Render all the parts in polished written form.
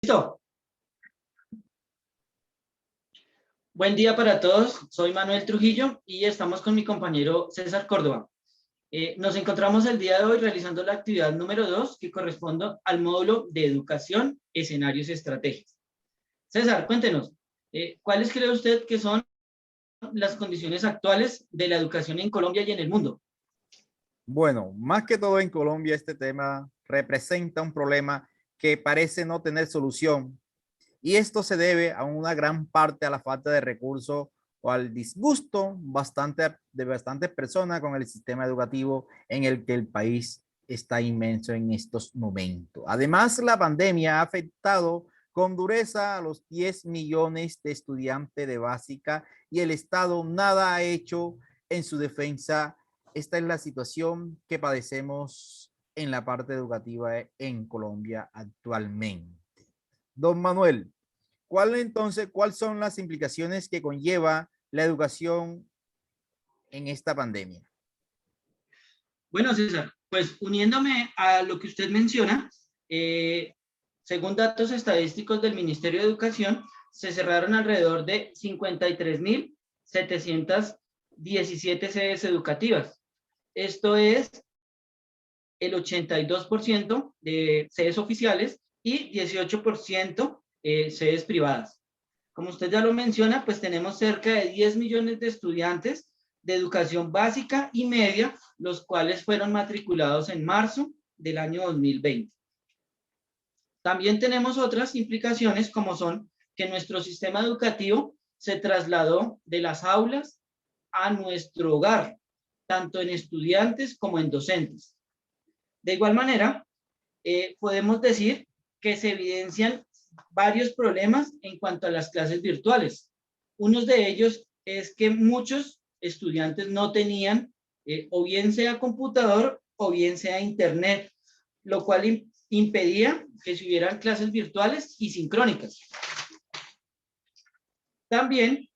Listo. Buen día para todos. Soy Manuel Trujillo y estamos con mi compañero César Córdoba. Nos encontramos el día de hoy realizando la actividad número 2 que corresponde al módulo de educación, escenarios y estrategias. César, cuéntenos, ¿cuáles cree usted que son las condiciones actuales de la educación en Colombia y en el mundo? Bueno, más que todo en Colombia este tema representa un problema que parece no tener solución y esto se debe a una gran parte a la falta de recursos o al disgusto de bastantes personas con el sistema educativo en el que el país está inmenso en estos momentos. Además, la pandemia ha afectado con dureza a los 10 millones de estudiantes de básica y el Estado nada ha hecho en su defensa. Esta es la situación que padecemos en la parte educativa en Colombia actualmente. Don Manuel, ¿cuáles son las implicaciones que conlleva la educación en esta pandemia? Bueno, César, pues uniéndome a lo que usted menciona, según datos estadísticos del Ministerio de Educación, se cerraron alrededor de 53.717 sedes educativas. Esto es el 82% de sedes oficiales y 18% sedes privadas. Como usted ya lo menciona, pues tenemos cerca de 10 millones de estudiantes de educación básica y media, los cuales fueron matriculados en marzo del año 2020. También tenemos otras implicaciones como son que nuestro sistema educativo se trasladó de las aulas a nuestro hogar, tanto en estudiantes como en docentes. De igual manera, podemos decir que se evidencian varios problemas en cuanto a las clases virtuales. Uno de ellos es que muchos estudiantes no tenían o bien sea computador o bien sea internet, lo cual impedía que se hubieran clases virtuales y sincrónicas. También,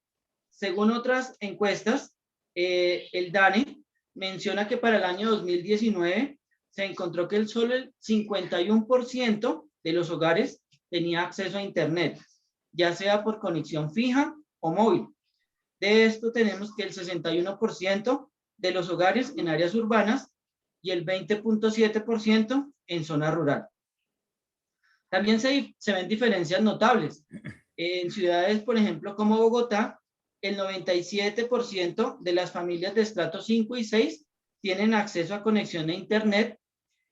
según otras encuestas, el DANE menciona que para el año 2019 se encontró que solo el 51% de los hogares tenía acceso a Internet, ya sea por conexión fija o móvil. De esto tenemos que el 61% de los hogares en áreas urbanas y el 20.7% en zona rural. También se ven diferencias notables. En ciudades, por ejemplo, como Bogotá, el 97% de las familias de estrato 5 y 6 tienen acceso a conexión a Internet,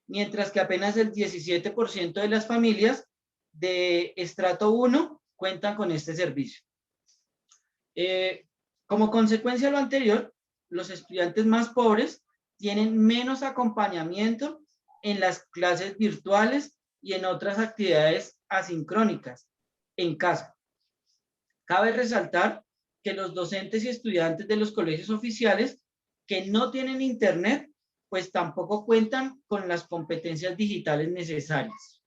mientras que apenas el 17% de las familias de estrato 1 cuentan con este servicio. Como consecuencia de lo anterior, los estudiantes más pobres tienen menos acompañamiento en las clases virtuales y en otras actividades asincrónicas en casa. Cabe resaltar que los docentes y estudiantes de los colegios oficiales que no tienen internet, pues tampoco cuentan con las competencias digitales necesarias.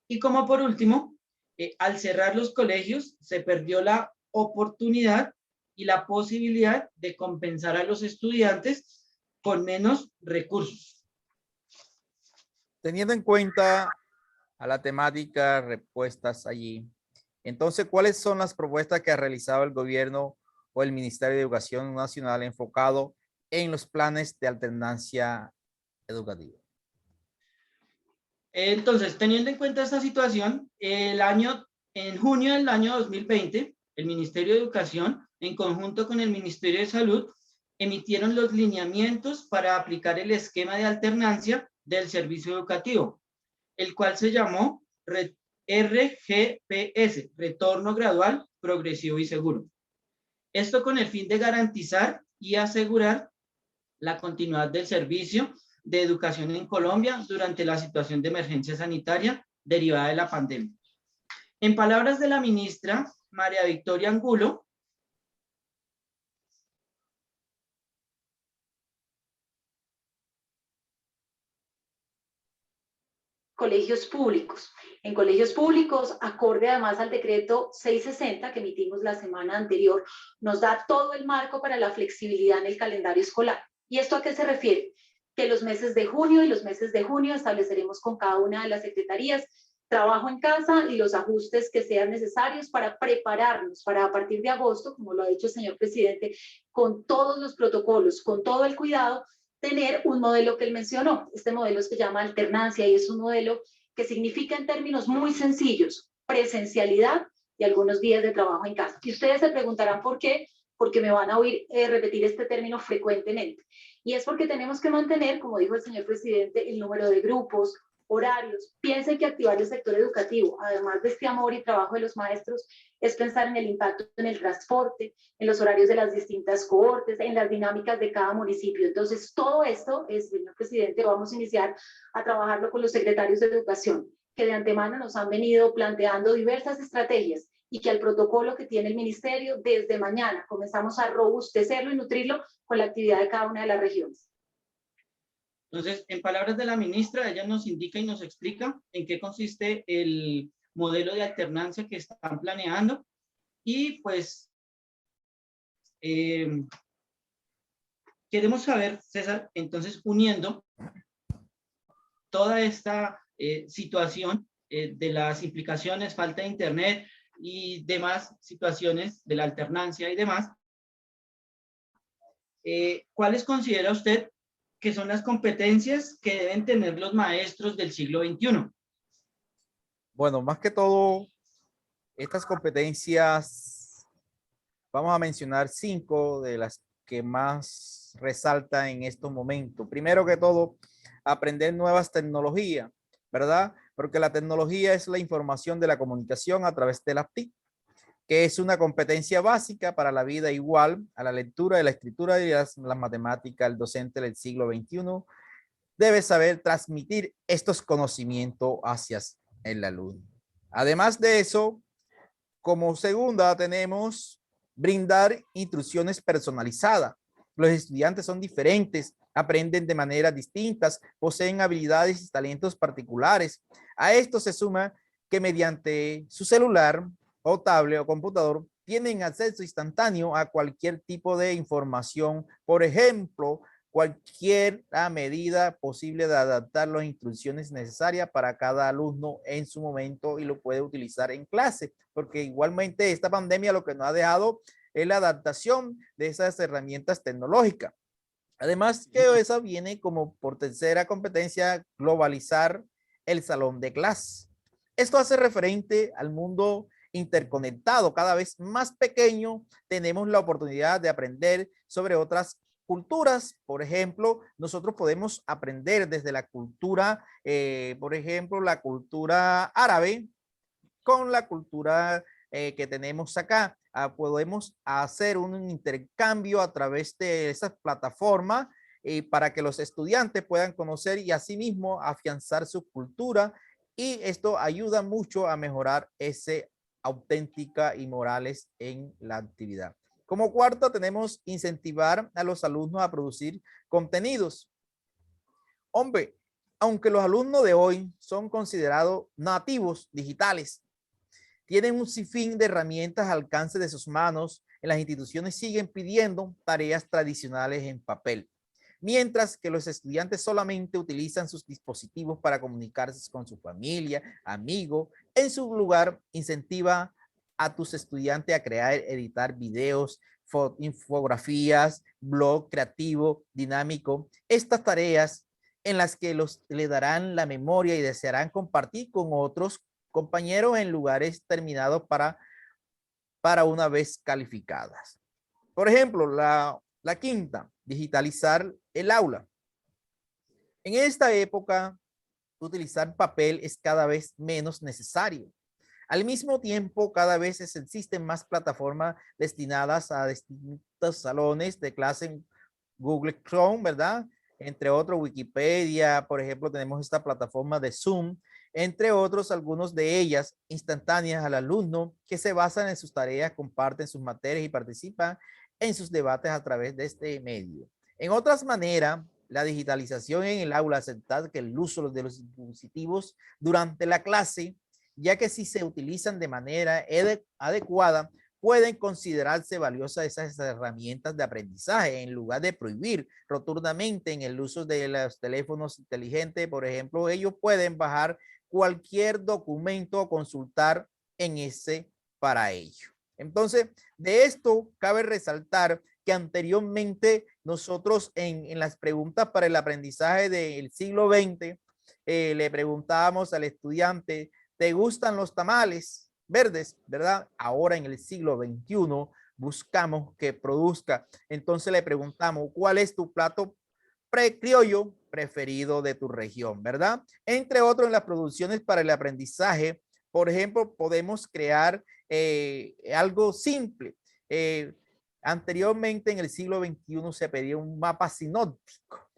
Y como por último, al cerrar los colegios, se perdió la oportunidad y la posibilidad de compensar a los estudiantes con menos recursos. Teniendo en cuenta a la temática respuestas allí, entonces, ¿cuáles son las propuestas que ha realizado el gobierno o el Ministerio de Educación Nacional enfocado en los planes de alternancia educativa? Entonces, teniendo en cuenta esta situación, en junio del año 2020, el Ministerio de Educación, en conjunto con el Ministerio de Salud, emitieron los lineamientos para aplicar el esquema de alternancia del servicio educativo, el cual se llamó RGPS, Retorno Gradual, Progresivo y Seguro. Esto con el fin de garantizar y asegurar la continuidad del servicio de educación en Colombia durante la situación de emergencia sanitaria derivada de la pandemia. En palabras de la ministra María Victoria Angulo, colegios públicos. En colegios públicos, acorde además al decreto 660 que emitimos la semana anterior, nos da todo el marco para la flexibilidad en el calendario escolar. ¿Y esto a qué se refiere? Que los meses de junio y los meses de junio estableceremos con cada una de las secretarías trabajo en casa y los ajustes que sean necesarios para prepararnos para a partir de agosto, como lo ha dicho el señor presidente, con todos los protocolos, con todo el cuidado, tener un modelo que él mencionó. Este modelo se llama alternancia y es un modelo que significa en términos muy sencillos presencialidad y algunos días de trabajo en casa. Y ustedes se preguntarán por qué, porque me van a oír repetir este término frecuentemente. Y es porque tenemos que mantener, como dijo el señor presidente, el número de grupos, horarios. Piensen que activar el sector educativo, además de este amor y trabajo de los maestros, es pensar en el impacto en el transporte, en los horarios de las distintas cohortes, en las dinámicas de cada municipio. Entonces, todo esto, señor presidente, vamos a iniciar a trabajarlo con los secretarios de educación, que de antemano nos han venido planteando diversas estrategias y que al protocolo que tiene el ministerio, desde mañana comenzamos a robustecerlo y nutrirlo con la actividad de cada una de las regiones. Entonces, en palabras de la ministra, ella nos indica y nos explica en qué consiste el modelo de alternancia que están planeando y pues queremos saber, César, entonces uniendo toda esta situación de las implicaciones, falta de internet y demás situaciones de la alternancia y demás, ¿cuáles considera usted que son las competencias que deben tener los maestros del siglo XXI? Bueno, más que todo, estas competencias, vamos a mencionar 5 de las que más resaltan en estos momentos. Primero que todo, aprender nuevas tecnologías, ¿verdad? Porque la tecnología es la información de la comunicación a través de las TIC, que es una competencia básica para la vida igual a la lectura y la escritura y las matemáticas. El docente del siglo XXI debe saber transmitir estos conocimientos hacia el alumno. Además de eso, como segunda tenemos brindar instrucciones personalizadas. Los estudiantes son diferentes, aprenden de maneras distintas, poseen habilidades y talentos particulares. A esto se suma que mediante su celular o tablet o computador tienen acceso instantáneo a cualquier tipo de información. Por ejemplo, cualquier medida posible de adaptar las instrucciones necesarias para cada alumno en su momento y lo puede utilizar en clase, porque igualmente esta pandemia lo que nos ha dejado es la adaptación de esas herramientas tecnológicas. Además que esa viene como por tercera competencia, globalizar el salón de clase. Esto hace referente al mundo interconectado, cada vez más pequeño. Tenemos la oportunidad de aprender sobre otras culturas. Por ejemplo, nosotros podemos aprender desde la cultura, por ejemplo, la cultura árabe con la cultura que tenemos acá. Podemos hacer un intercambio a través de esas plataformas para que los estudiantes puedan conocer y asimismo afianzar su cultura, y esto ayuda mucho a mejorar ese auténtica y morales en la actividad. Como cuarto, tenemos incentivar a los alumnos a producir contenidos. Hombre, aunque los alumnos de hoy son considerados nativos digitales, tienen un sinfín de herramientas al alcance de sus manos, en las instituciones siguen pidiendo tareas tradicionales en papel, mientras que los estudiantes solamente utilizan sus dispositivos para comunicarse con su familia, amigos. En su lugar, incentiva a tus estudiantes a crear, editar videos, infografías, blog creativo, dinámico. Estas tareas en las que le darán la memoria y desearán compartir con otros compañeros en lugares terminados para una vez calificadas. Por ejemplo, la quinta, digitalizar el aula. En esta época, utilizar papel es cada vez menos necesario. Al mismo tiempo, cada vez existen más plataformas destinadas a distintos salones de clase en Google Chrome, ¿verdad? Entre otros, Wikipedia, por ejemplo, tenemos esta plataforma de Zoom, entre otros, algunos de ellas instantáneas al alumno que se basan en sus tareas, comparten sus materias y participan en sus debates a través de este medio. En otras maneras, la digitalización en el aula acepta que el uso de los dispositivos durante la clase, ya que si se utilizan de manera adecuada, pueden considerarse valiosas esas herramientas de aprendizaje en lugar de prohibir rotundamente en el uso de los teléfonos inteligentes. Por ejemplo, ellos pueden bajar cualquier documento o consultar en ese para ello. Entonces, de esto cabe resaltar que anteriormente nosotros en las preguntas para el aprendizaje del siglo XX, le preguntábamos al estudiante, ¿te gustan los tamales verdes? ¿Verdad? Ahora en el siglo XXI buscamos que produzca. Entonces le preguntamos, ¿cuál es tu plato criollo preferido de tu región? ¿Verdad? Entre otros, en las producciones para el aprendizaje, por ejemplo, podemos crear algo simple. Anteriormente, en el siglo XXI, se pedía un mapa sinóptico.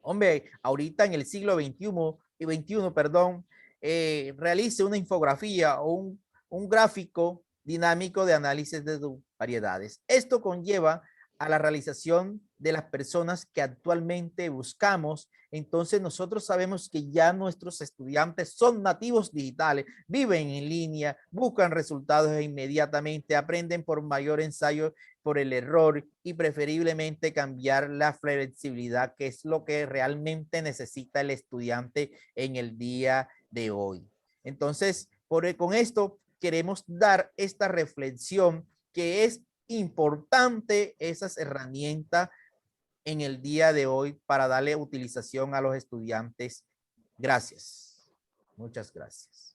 Hombre, ahorita en el siglo XXI, perdón, realice una infografía o un gráfico dinámico de análisis de variedades. Esto conlleva a la realización de las personas que actualmente buscamos. Entonces nosotros sabemos que ya nuestros estudiantes son nativos digitales, viven en línea, buscan resultados e inmediatamente aprenden por mayor ensayo, por el error y preferiblemente cambiar la flexibilidad, que es lo que realmente necesita el estudiante en el día de hoy. Entonces, con esto queremos dar esta reflexión que es importante esas herramientas en el día de hoy para darle utilización a los estudiantes. Gracias. Muchas gracias.